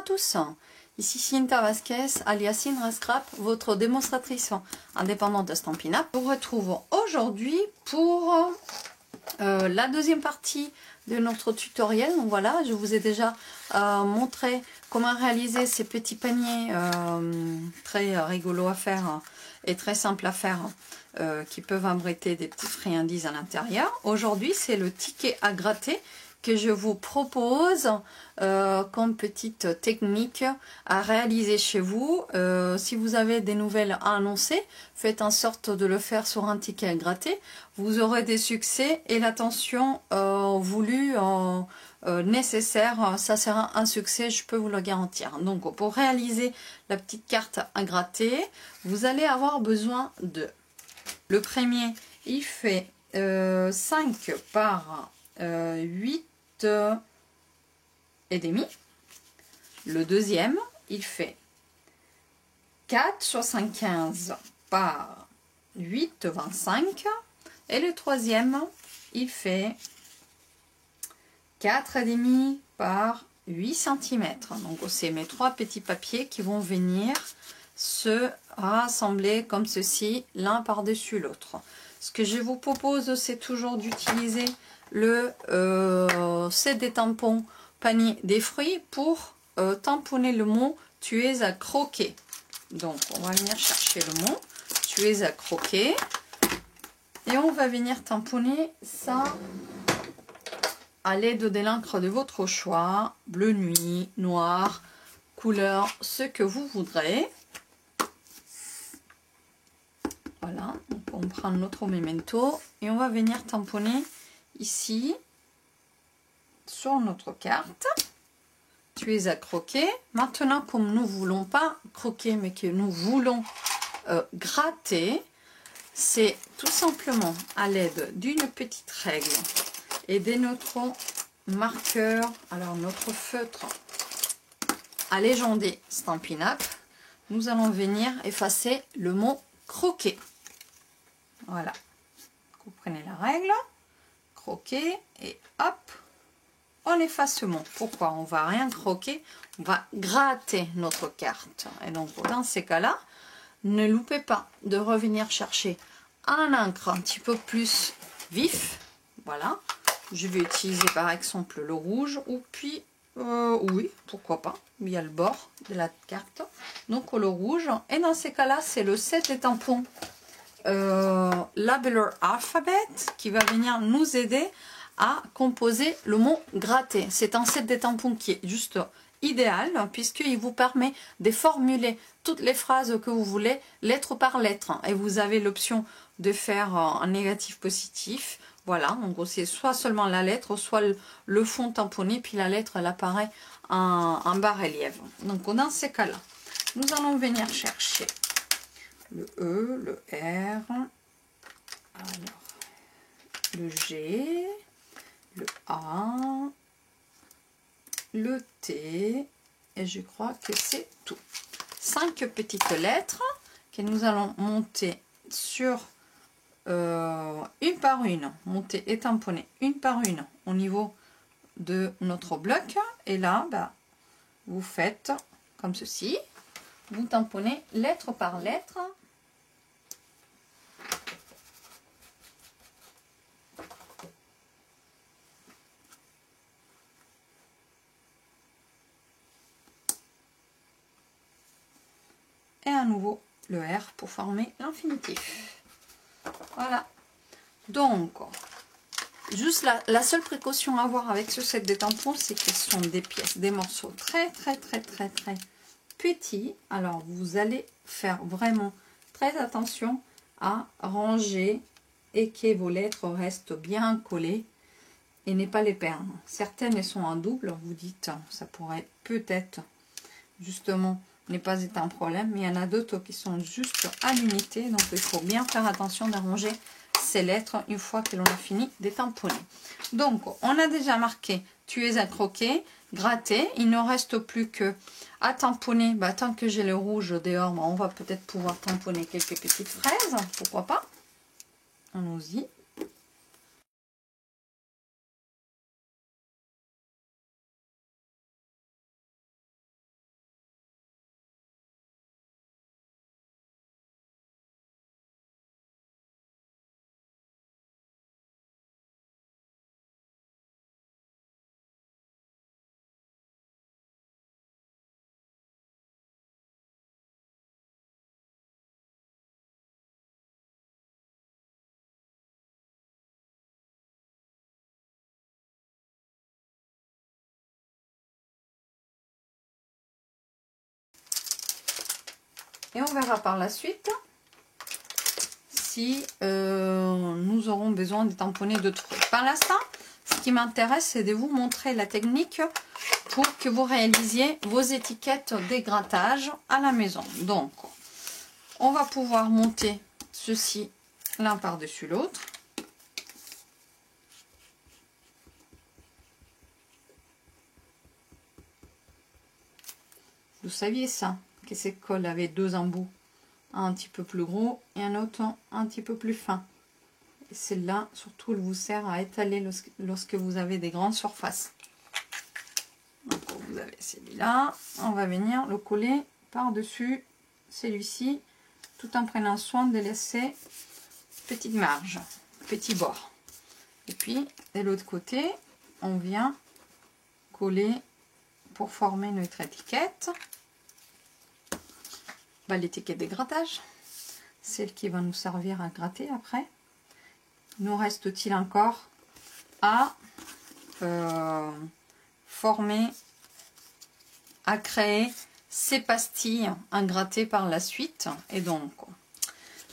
tous, ici Cinta Vasquez, alias Cinra Scrap, votre démonstratrice indépendante de Stampin' Up. Je vous retrouve aujourd'hui pour la deuxième partie de notre tutoriel. Donc voilà, je vous ai déjà montré comment réaliser ces petits paniers très rigolos à faire et très simples à faire, qui peuvent abriter des petites friandises à l'intérieur. Aujourd'hui, c'est le ticket à gratter que je vous propose comme petite technique à réaliser chez vous. Si vous avez des nouvelles à annoncer, faites en sorte de le faire sur un ticket à gratter. Vous aurez des succès et l'attention voulue, nécessaire, ça sera un succès, je peux vous le garantir. Donc pour réaliser la petite carte à gratter, vous allez avoir besoin de... Le premier, il fait 5 par 8 et demi. Le deuxième, il fait 4,75 par 8,25. Et le troisième, il fait 4,5 par 8 cm. Donc c'est mes trois petits papiers qui vont venir se rassembler comme ceci, l'un par-dessus l'autre. Ce que je vous propose, c'est toujours d'utiliser le set des tampons panier des fruits pour tamponner le mot « tu es à croquer ». Donc on va venir chercher le mot « tu es à croquer » et on va venir tamponner ça à l'aide de l'encre de votre choix, bleu nuit, noir, couleur, ce que vous voudrez. Voilà, donc on prend notre memento et on va venir tamponner ici sur notre carte. Tu es à croquer. Maintenant, comme nous ne voulons pas croquer mais que nous voulons gratter, c'est tout simplement à l'aide d'une petite règle et de notre marqueur, alors notre feutre à légender Stampin' Up, nous allons venir effacer le mot croquer. Voilà, vous prenez la règle, croquer et hop, on efface ce mot. Pourquoi? On va rien croquer, on va gratter notre carte. Et donc dans ces cas-là, ne loupez pas de revenir chercher un encre un petit peu plus vif. Voilà, je vais utiliser par exemple le rouge ou puis oui, pourquoi pas, il y a le bord de la carte, donc le rouge. Et dans ces cas-là, c'est le set des tampons Labeler Alphabet qui va venir nous aider à composer le mot gratter. C'est un set des tampons qui est juste idéal puisqu'il vous permet de formuler toutes les phrases que vous voulez lettre par lettre, et vous avez l'option de faire un négatif positif. Voilà, en gros c'est soit seulement la lettre, soit le fond tamponné, puis la lettre elle apparaît en bas-relief. Donc dans ces cas-là, nous allons venir chercher le E, le R, alors, le G, le A, le T, et je crois que c'est tout. 5 petites lettres que nous allons monter sur une par une, monter et tamponner une par une au niveau de notre bloc. Et là, bah, vous faites comme ceci, vous tamponnez lettre par lettre. Et à nouveau le R pour former l'infinitif. Voilà. Donc, juste la seule précaution à avoir avec ce set de tampons, c'est qu'ils sont des pièces, des morceaux très petits. Alors, vous allez faire vraiment très attention à ranger et que vos lettres restent bien collées et ne pas les perdre. Certaines elles sont en double, vous dites ça pourrait peut-être justement n'est pas être un problème, mais il y en a d'autres qui sont juste à l'unité, donc il faut bien faire attention d'arranger ces lettres une fois que l'on a fini de tamponner. Donc on a déjà marqué tu es à croquer, gratter, il ne reste plus que à tamponner. Bah, tant que j'ai le rouge dehors, bah, on va peut-être pouvoir tamponner quelques petites fraises, pourquoi pas, allons-y. Et on verra par la suite si nous aurons besoin de tamponner d'autres trucs. Par l'instant, ce qui m'intéresse, c'est de vous montrer la technique pour que vous réalisiez vos étiquettes des grattages à la maison. Donc, on va pouvoir monter ceci l'un par-dessus l'autre. Vous saviez ça, que ces cols avaient deux embouts, un petit peu plus gros et un autre un petit peu plus fin. Et celle-là, surtout, elle vous sert à étaler lorsque vous avez des grandes surfaces. Donc, vous avez celui-là. On va venir le coller par-dessus celui-ci, tout en prenant soin de laisser petite marge, petit bord. Et puis, de l'autre côté, on vient coller pour former notre étiquette. Bah, l'étiquette des grattages, celle qui va nous servir à gratter après. Nous reste-t-il encore à former, à créer ces pastilles à gratter par la suite. Et donc,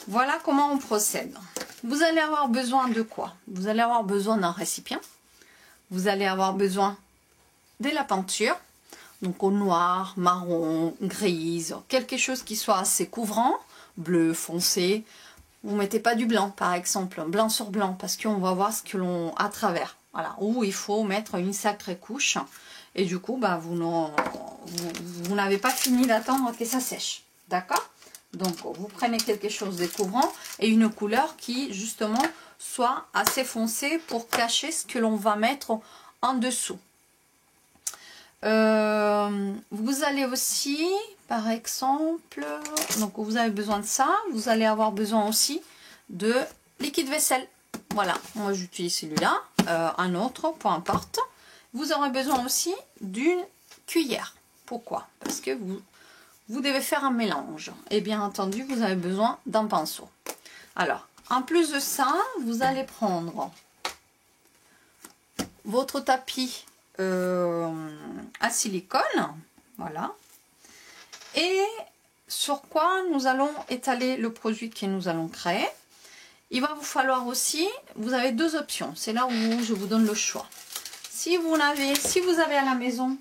voilà comment on procède. Vous allez avoir besoin de quoi? Vous allez avoir besoin d'un récipient. Vous allez avoir besoin de la peinture. Donc au noir, marron, grise, quelque chose qui soit assez couvrant, bleu foncé. Vous ne mettez pas du blanc par exemple, blanc sur blanc, parce qu'on va voir ce que l'on a à travers. Voilà, où il faut mettre une sacrée couche. Et du coup, bah, vous n'avez pas fini d'attendre que ça sèche. D'accord? Donc vous prenez quelque chose de couvrant et une couleur qui justement soit assez foncée pour cacher ce que l'on va mettre en dessous. Vous allez aussi, par exemple, donc vous avez besoin de ça, vous allez avoir besoin aussi de liquide vaisselle. Voilà, moi j'utilise celui-là, un autre, peu importe. Vous aurez besoin aussi d'une cuillère. Pourquoi? Parce que vous devez faire un mélange. Et bien entendu, vous avez besoin d'un pinceau. Alors, en plus de ça, vous allez prendre votre tapis à silicone, voilà, et sur quoi nous allons étaler le produit que nous allons créer. Il va vous falloir aussi, vous avez deux options, c'est là où je vous donne le choix. Si vous avez à la maison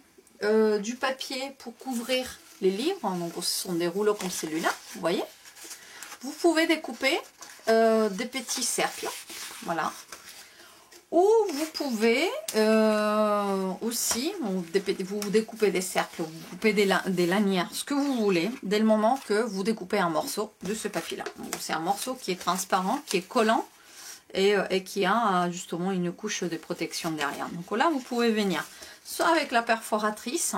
du papier pour couvrir les livres, donc ce sont des rouleaux comme celui-là, vous voyez, vous pouvez découper des petits cercles, voilà. Ou vous pouvez aussi, vous découpez des cercles, vous coupez des lanières, ce que vous voulez, dès le moment que vous découpez un morceau de ce papier-là. C'est un morceau qui est transparent, qui est collant et qui a justement une couche de protection derrière. Donc là, vous pouvez venir soit avec la perforatrice,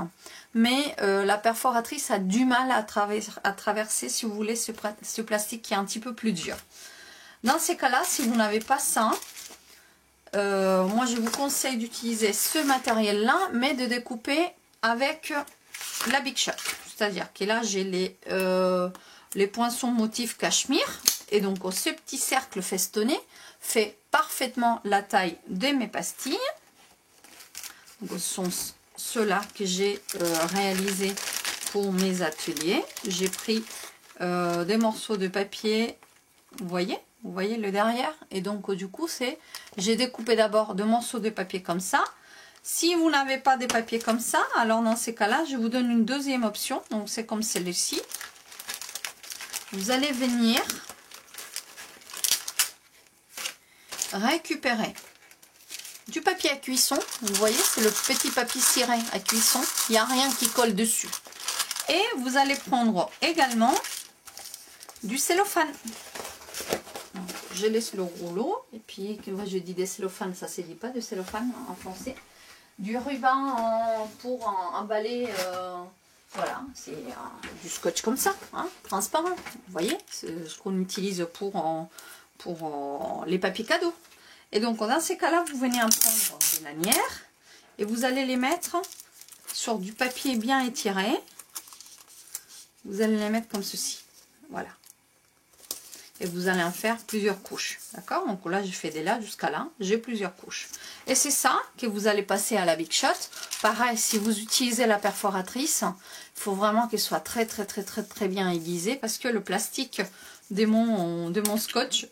mais la perforatrice a du mal à traverser, si vous voulez, ce plastique qui est un petit peu plus dur. Dans ces cas-là, si vous n'avez pas ça, moi je vous conseille d'utiliser ce matériel là, mais de découper avec la Big Shot, c'est à dire que là j'ai les poinçons motif cachemire, et donc ce petit cercle festonné fait parfaitement la taille de mes pastilles. Donc, ce sont ceux-là que j'ai réalisés pour mes ateliers. J'ai pris des morceaux de papier, vous voyez le derrière, et donc du coup j'ai découpé d'abord deux morceaux de papier comme ça. Si vous n'avez pas des papiers comme ça, alors dans ces cas là je vous donne une deuxième option, donc c'est comme celle-ci. Vous allez venir récupérer du papier à cuisson, vous voyez, c'est le petit papier ciré à cuisson, il n'y a rien qui colle dessus. Et vous allez prendre également du cellophane. Je laisse le rouleau, et puis, moi je dis des cellophanes, ça ne se dit pas de cellophane en français. Du ruban pour emballer, voilà, c'est du scotch comme ça, hein, transparent. Vous voyez, c'est ce qu'on utilise pour les papiers cadeaux. Et donc dans ces cas-là, vous venez en prendre des lanières, et vous allez les mettre sur du papier bien étiré. Vous allez les mettre comme ceci, voilà. et vous allez en faire plusieurs couches. D'accord? Donc là, j'ai fait de là jusqu'à là, j'ai plusieurs couches. Et c'est ça que vous allez passer à la Big Shot. Pareil, si vous utilisez la perforatrice, il faut vraiment qu'elle soit très bien aiguisée parce que le plastique de mon scotch,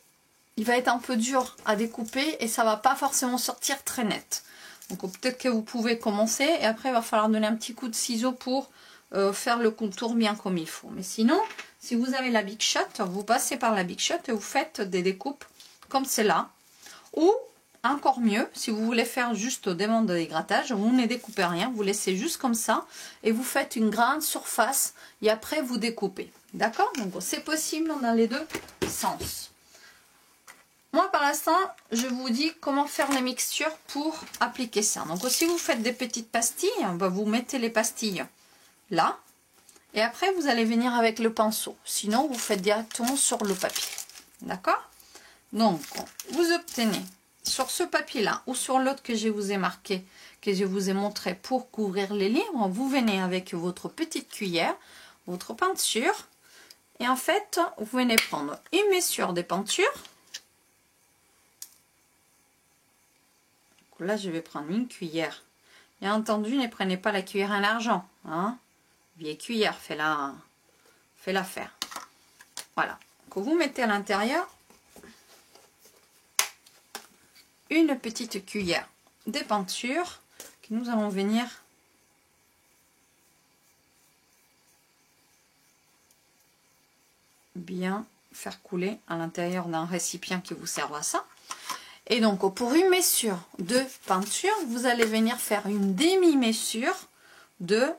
il va être un peu dur à découper et ça va pas forcément sortir très net. Donc peut-être que vous pouvez commencer et après il va falloir donner un petit coup de ciseau pour faire le contour bien comme il faut. Mais sinon, si vous avez la Big Shot, vous passez par la Big Shot et vous faites des découpes comme celle-là. Ou encore mieux, si vous voulez faire juste des bandes de dégrattage, vous ne découpez rien, vous laissez juste comme ça et vous faites une grande surface et après vous découpez. D'accord? Donc c'est possible dans les deux sens. Moi, par l'instant, je vous dis comment faire les mixtures pour appliquer ça. Donc, si vous faites des petites pastilles, vous mettez les pastilles là. Et après, vous allez venir avec le pinceau. Sinon, vous faites directement sur le papier. D'accord? Donc, vous obtenez sur ce papier-là ou sur l'autre que je vous ai marqué, que je vous ai montré pour couvrir les livres, vous venez avec votre petite cuillère, votre peinture. Et en fait, vous venez prendre une mesure des peintures. Là, je vais prendre une cuillère. Bien entendu, ne prenez pas la cuillère en argent. Hein? Vieille cuillère, fais-la faire. Voilà. Que vous mettez à l'intérieur une petite cuillère de peinture que nous allons venir bien faire couler à l'intérieur d'un récipient qui vous sert à ça. Et donc, pour une mesure de peinture, vous allez venir faire une demi-mesure de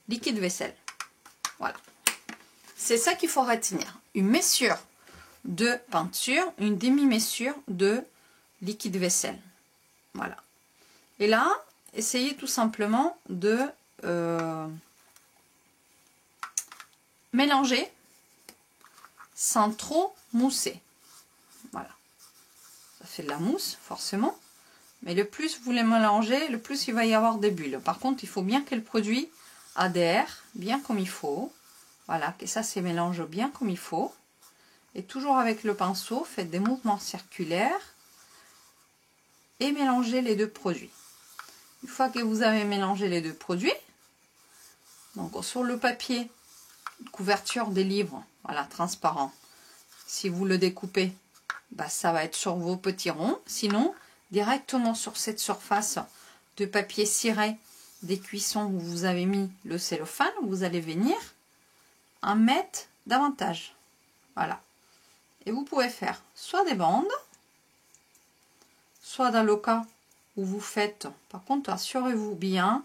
liquide vaisselle. Voilà. C'est ça qu'il faut retenir. Une mesure de peinture, une demi-mesure de liquide vaisselle. Voilà. Et là, essayez tout simplement de mélanger sans trop mousser. Voilà. Ça fait de la mousse, forcément. Mais le plus vous les mélangez, le plus il va y avoir des bulles. Par contre, il faut bien que le produit adhère bien comme il faut. Voilà, que ça se mélange bien comme il faut. Et toujours avec le pinceau, faites des mouvements circulaires et mélangez les deux produits. Une fois que vous avez mélangé les deux produits, donc sur le papier couverture des livres, voilà, transparent, si vous le découpez, ça va être sur vos petits ronds. Sinon, directement sur cette surface de papier ciré des cuissons où vous avez mis le cellophane, vous allez venir en mettre davantage. Voilà. Et vous pouvez faire soit des bandes, soit dans le cas où vous faites, par contre, assurez-vous bien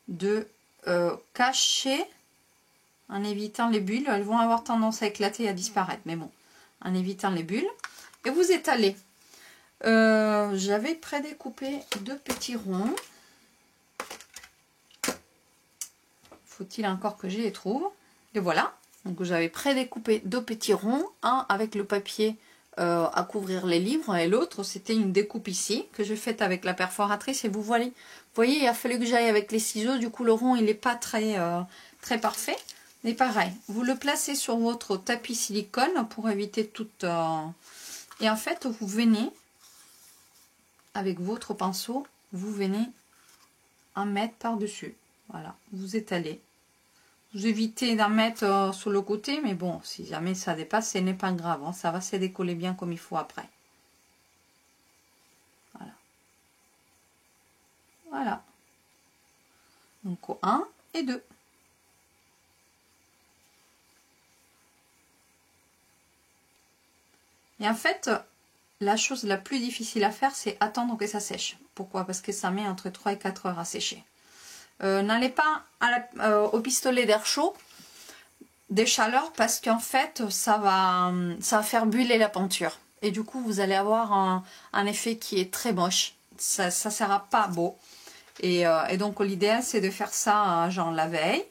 de cacher en évitant les bulles. Elles vont avoir tendance à éclater et à disparaître, mais bon, en évitant les bulles. Et vous étalez. J'avais prédécoupé deux petits ronds. Faut-il encore que je les trouve? Et voilà. Donc j'avais prédécoupé deux petits ronds, un avec le papier à couvrir les livres et l'autre c'était une découpe ici que j'ai faite avec la perforatrice. Et vous voyez, il a fallu que j'aille avec les ciseaux. Du coup le rond il n'est pas très parfait. Mais pareil, vous le placez sur votre tapis silicone pour éviter toute... Et en fait, vous venez, avec votre pinceau, vous venez en mettre par-dessus. Voilà, vous étalez. Vous évitez d'en mettre sur le côté, mais bon, si jamais ça dépasse, ce n'est pas grave. Hein, ça va se décoller bien comme il faut après. Voilà. Voilà. Donc, au 1 et 2. Et en fait, la chose la plus difficile à faire, c'est attendre que ça sèche. Pourquoi? Parce que ça met entre 3 et 4 heures à sécher. N'allez pas au pistolet d'air chaud, des chaleurs, parce qu'en fait, ça va faire buller la peinture. Et du coup, vous allez avoir un effet qui est très moche. Ça ne sera pas beau. Et donc, l'idéal, c'est de faire ça genre la veille.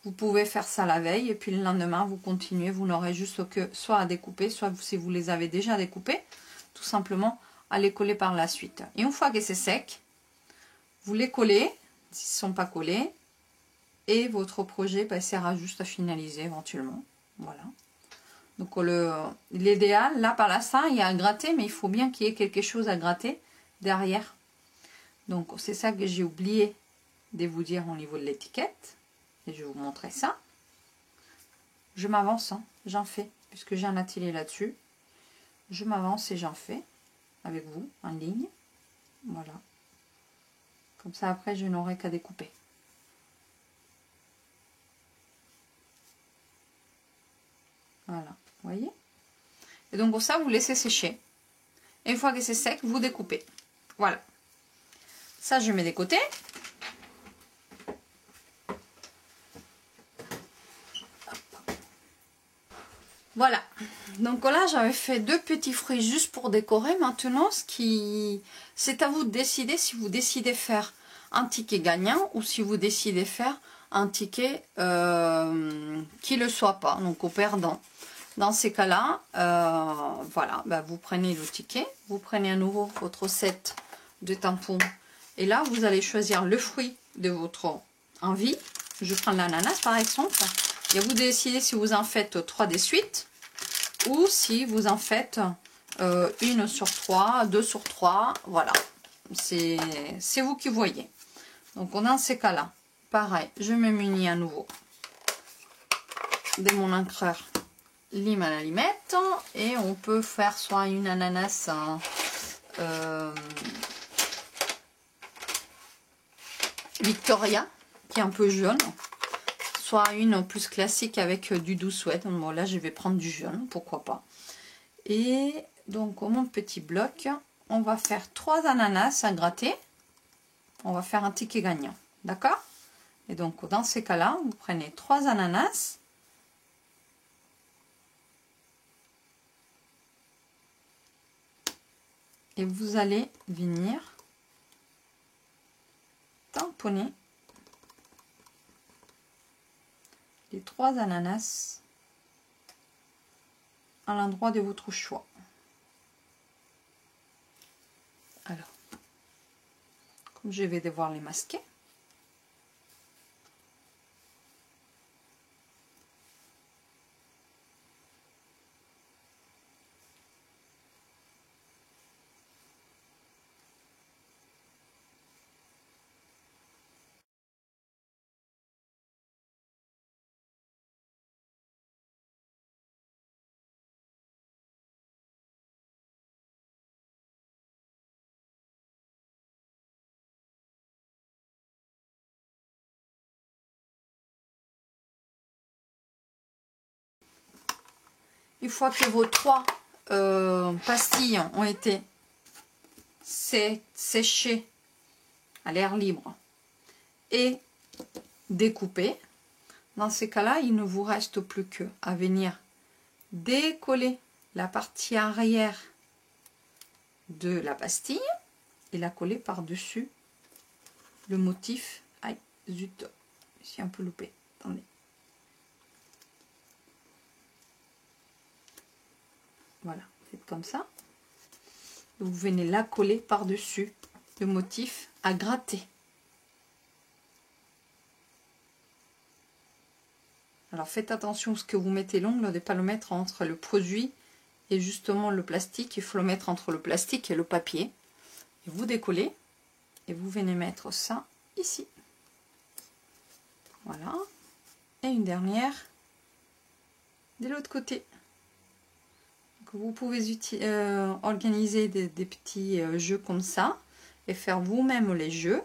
Vous pouvez faire ça la veille et puis le lendemain, vous continuez. Vous n'aurez juste que soit à découper, soit si vous les avez déjà découpés, tout simplement à les coller par la suite. Et une fois que c'est sec, vous les collez, s'ils ne sont pas collés, et votre projet sera juste à finaliser éventuellement. Voilà. Donc l'idéal, là par l'instant, il y a à gratter, mais il faut bien qu'il y ait quelque chose à gratter derrière. Donc c'est ça que j'ai oublié de vous dire au niveau de l'étiquette. Et je vais vous montrer ça. Je m'avance, hein, j'en fais, puisque j'ai un atelier là-dessus. Je m'avance et j'en fais avec vous en ligne. Voilà. Comme ça après je n'aurai qu'à découper. Voilà, vous voyez. Et donc pour ça vous laissez sécher. Et une fois que c'est sec, vous découpez. Voilà. Ça je mets de côté. Voilà, donc là j'avais fait 2 petits fruits juste pour décorer. Maintenant c'est à vous de décider si vous décidez faire un ticket gagnant ou si vous décidez faire un ticket qui ne le soit pas, donc au perdant. Dans ces cas là, voilà, bah vous prenez le ticket, vous prenez à nouveau votre set de tampons et là vous allez choisir le fruit de votre envie. Je prends l'ananas par exemple. Et vous décidez si vous en faites 3 des suites ou si vous en faites 1 sur 3, 2 sur 3. Voilà, c'est vous qui voyez. Donc dans ces cas-là, pareil, je me munis à nouveau de mon encreur lime à la limette. Et on peut faire soit une ananas Victoria, qui est un peu jaune, soit une plus classique avec du doux sweat. Bon, là je vais prendre du jaune, pourquoi pas. Et donc mon petit bloc, on va faire 3 ananas à gratter. On va faire un ticket gagnant, d'accord? Et donc dans ces cas là, vous prenez 3 ananas et vous allez venir tamponner les 3 ananas à l'endroit de votre choix. Alors, comme je vais devoir les masquer, une fois que vos 3 pastilles ont été séchées à l'air libre et découpées, dans ces cas-là, il ne vous reste plus que à venir décoller la partie arrière de la pastille et la coller par-dessus le motif. Aïe, zut, je suis un peu loupé. Attendez. Voilà, faites comme ça. Vous venez la coller par-dessus le motif à gratter. Alors faites attention à ce que vous mettez l'ongle, de ne pas le mettre entre le produit et justement le plastique. Il faut le mettre entre le plastique et le papier. Et vous décollez et vous venez mettre ça ici. Voilà. Et une dernière de l'autre côté. Vous pouvez organiser des petits jeux comme ça et faire vous-même les jeux.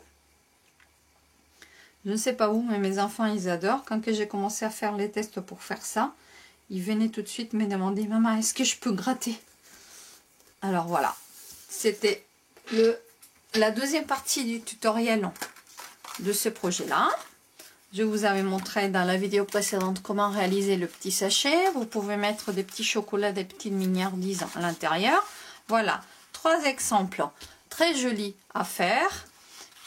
Je ne sais pas où, mais mes enfants, ils adorent. Quand j'ai commencé à faire les tests pour faire ça, ils venaient tout de suite me demander « Maman, est-ce que je peux gratter ?» Alors voilà, c'était la deuxième partie du tutoriel de ce projet-là. Je vous avais montré dans la vidéo précédente comment réaliser le petit sachet. Vous pouvez mettre des petits chocolats, des petites mignardises à l'intérieur. Voilà, 3 exemples très jolis à faire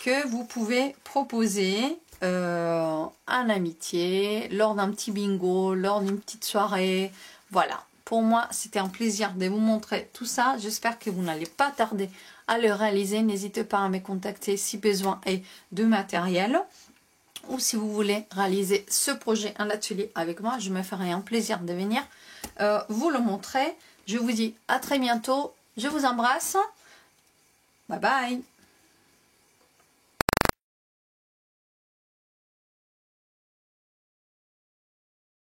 que vous pouvez proposer en amitié, lors d'un petit bingo, lors d'une petite soirée. Voilà, pour moi, c'était un plaisir de vous montrer tout ça. J'espère que vous n'allez pas tarder à le réaliser. N'hésitez pas à me contacter si besoin est de matériel. Ou si vous voulez réaliser ce projet en atelier avec moi, je me ferai un plaisir de venir vous le montrer. Je vous dis à très bientôt. Je vous embrasse. Bye bye.